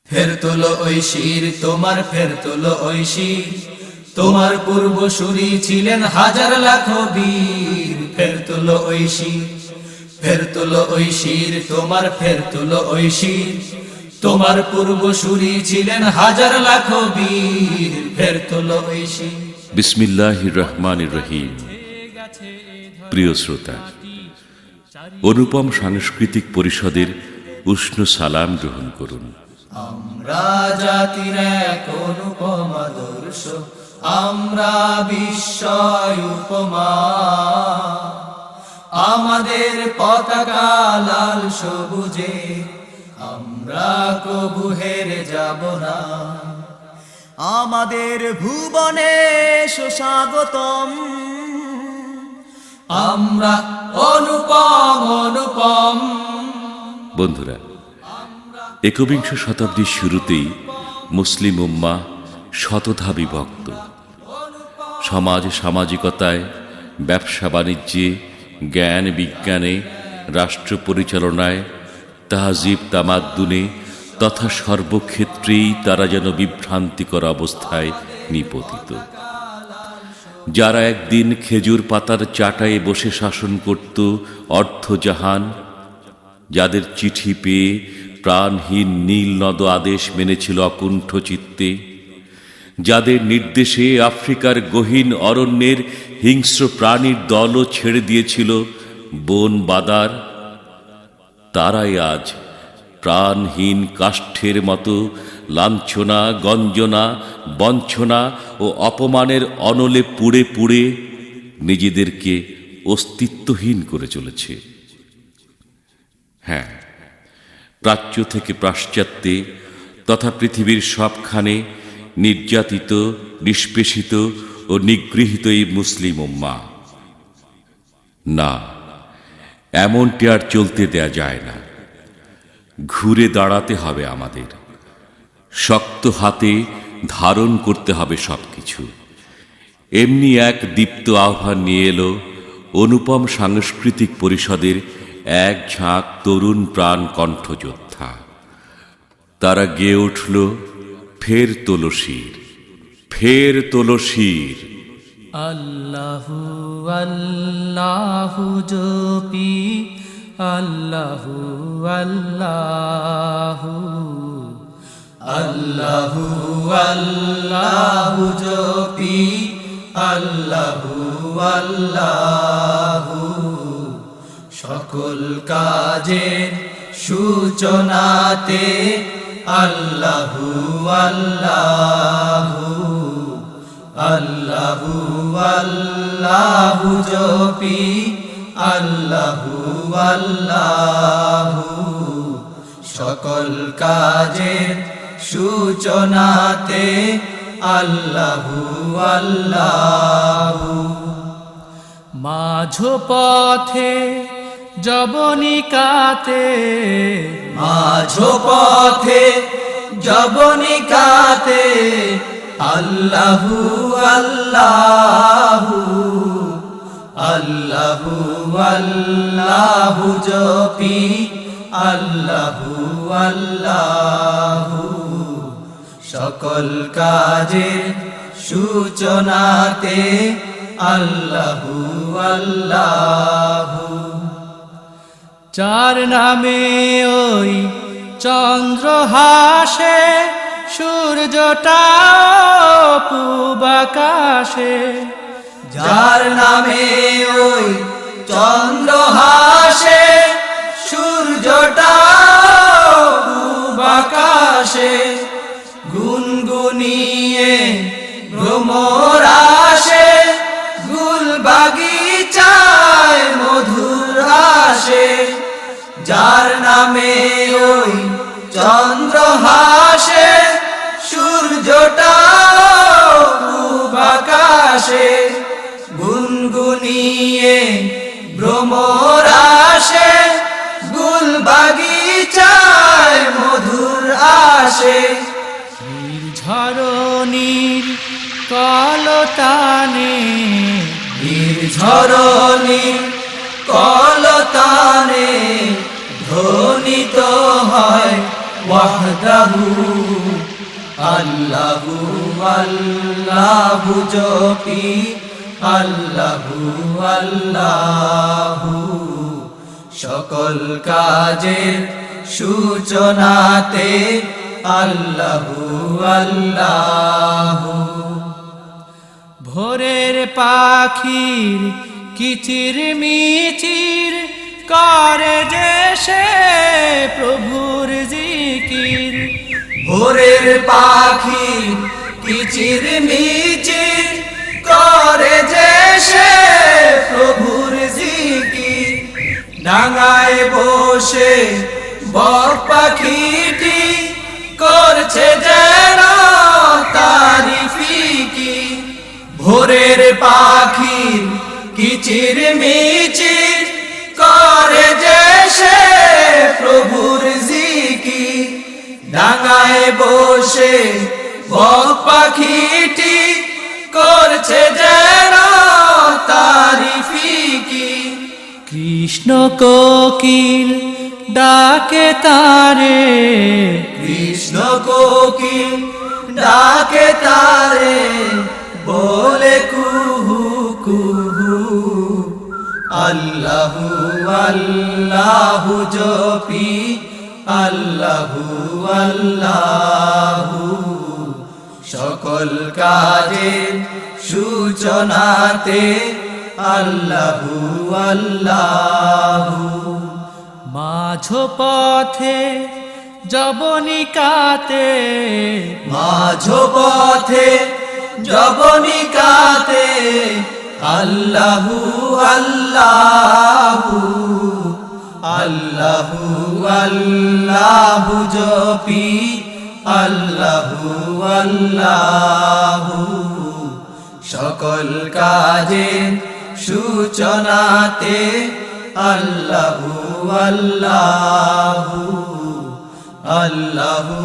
ফের তোলো ওই শির তোমার, ফের তোলো ওই শির তোমার পূর্বসূরি ছিলেন হাজার লাখ বীর। ফের তোলো ওই শির, ফের তোলো ওই শির তোমার, ফের তোলো ওই শির তোমার পূর্বসূরি ছিলেন হাজার লাখ বীর। ফের তোলো ওই শির। বিসমিল্লাহির রহমানির রহিম। প্রিয় শ্রোতা, অনুপম সাংস্কৃতিক পরিষদের উষ্ণ সালাম গ্রহণ করুন। আমরা জাতির এক অনুপম আদর্শ, আমরা বিস্ময় উপমা। আমাদের পতাকা লাল সবুজে, আমরা কবু হেরে যাব না। আমাদের ভুবনে সুস্বাগতম, আমরা অনুপম অনুপম। বন্ধুরা, একবিংশ শতাব্দীর শুরুতেই মুসলিম উম্মাহ শতধা বিভক্ত। সমাজ সামাজিকতায়, ব্যবসা বাণিজ্যে, জ্ঞান বিজ্ঞানে, রাষ্ট্র পরিচালনায়, তাহজিব তামাদ্দুনে তথা সর্বক্ষেত্রেই তারা যেন বিভ্রান্তিকর অবস্থায় নিপতিত। যারা একদিন খেজুর পাতার চাটায়ে বসে শাসন করত অর্ধজাহান, যাদের চিঠি পেয়ে প্রাণহীন নীল নদ আদেশ মেনেছিল অকুণ্ঠ চিত্তে, যাদের নির্দেশে আফ্রিকার গহীন অরণ্যের হিংস্র প্রাণীর দলও ছেড়ে দিয়েছিল বন বাদার, তারাই আজ প্রাণহীন কাষ্ঠের মতো লাঞ্ছনা, গঞ্জনা, বঞ্চনা ও অপমানের অনলে পুড়ে পুড়ে নিজেদেরকে অস্তিত্বহীন করে চলেছে। হ্যাঁ, প্রাচ্য থেকে পাশ্চাত্যে তথা পৃথিবীর সবখানে নির্যাতিত, নিষ্পেষিত ও নিগৃহীত এই মুসলিম উম্মাহ। না, এমনটি আর চলতে দেয়া যায় না। ঘুরে দাঁড়াতে হবে আমাদের, শক্ত হাতে ধারণ করতে হবে সবকিছু। এমনি এক দীপ্ত আহ্বান নিয়ে এলো অনুপম সাংস্কৃতিক পরিষদের এক ঝাঁক তরুণ প্রাণ কণ্ঠযোদ্ধা। তারা গেয়ে উঠল, ফের তোলো শির, ফের তোলো শির। আল্লাহু আল্লাহু জপি, আল্লাহু আল্লাহু, আল্লাহু আল্লাহু জপি, আল্লাহু আল্লাহু। সকল কাজের সূচনাতে আল্লাহু আল্লাহু, আল্লাহু আল্লাহু জপি, আল্লাহু আল্লাহু। সকল কাজের সূচনাতে আল্লাহু আল্লাহু। মাঝ পথে জবনিকাতে, মাঝ পথে জবনিকাতে আল্লাহু আল্লাহু, আল্লাহু আল্লাহু জপি, আল্লাহু আল্লাহু। সকল কাজের সূচনাতে আল্লাহু আল্লাহু। যার নামে ওই চন্দ্র হাসে, সূর্যটা পূব আকাশে, যার নামে ওই চন্দ্র হাসে, সূর্যটা পূব আকাশে। গুনগুনিয়ে ভ্রমর আসে, গুল বাগিচায় মধুর আসে, যার নামে ওই চন্দ্র হাসে, সূর্যটা পূব আকাশে। গুনগুনিয়ে ভ্রমর আসে, গুল বাগিচায় মধুর আসে। ঝরণীর কলতানে, ঝরণীর কলতানে ধ্বনিত হয় ওয়াহদাতুল্লাহ ওয়াহদাহু আল্লাহু আল্লাহু জপি আল্লাহু আল্লাহু সকল কাজের সূচনাতে আল্লাহু আল্লাহু ভোরের পাখির কিচির মিচির করে যে সে প্রভুর জিকির ভোরের পাখির কিচির মিচির করে যে সে প্রভুর জিকির ডাঙায় বসে বক পাখিটি করছে যেন তারি ফিকির ভোরের পাখির কিচির মিচির করে যে সে প্রভুর জিকির ডাঙায় বসে বক পাখিটি করছে যেন তারি ফিকির কৃষ্ণ কোকিল ডাকে তারে কৃষ্ণ কোকিল ডাকে তারে বলে কুহু কুহু আল্লাহু আল্লাহু জপি আল্লাহু আল্লাহু সকল কাজের সূচনাতে আল্লাহু আল্লাহু মাঝ পথে জবনিকাতে মাঝ পথে জবনিকাতে আল্লাহু আল্লাহু আল্লাহু আল্লাহু জপি আল্লাহু আল্লাহু সকল কাজের সূচনাতে আল্লাহু আল্লাহু আল্লাহু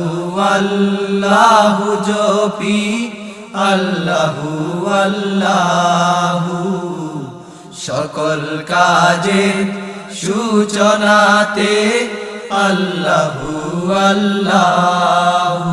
আল্লাহু জপি আল্লাহু আল্লাহু সকল কাজের সূচনাতে আল্লাহু আল্লাহু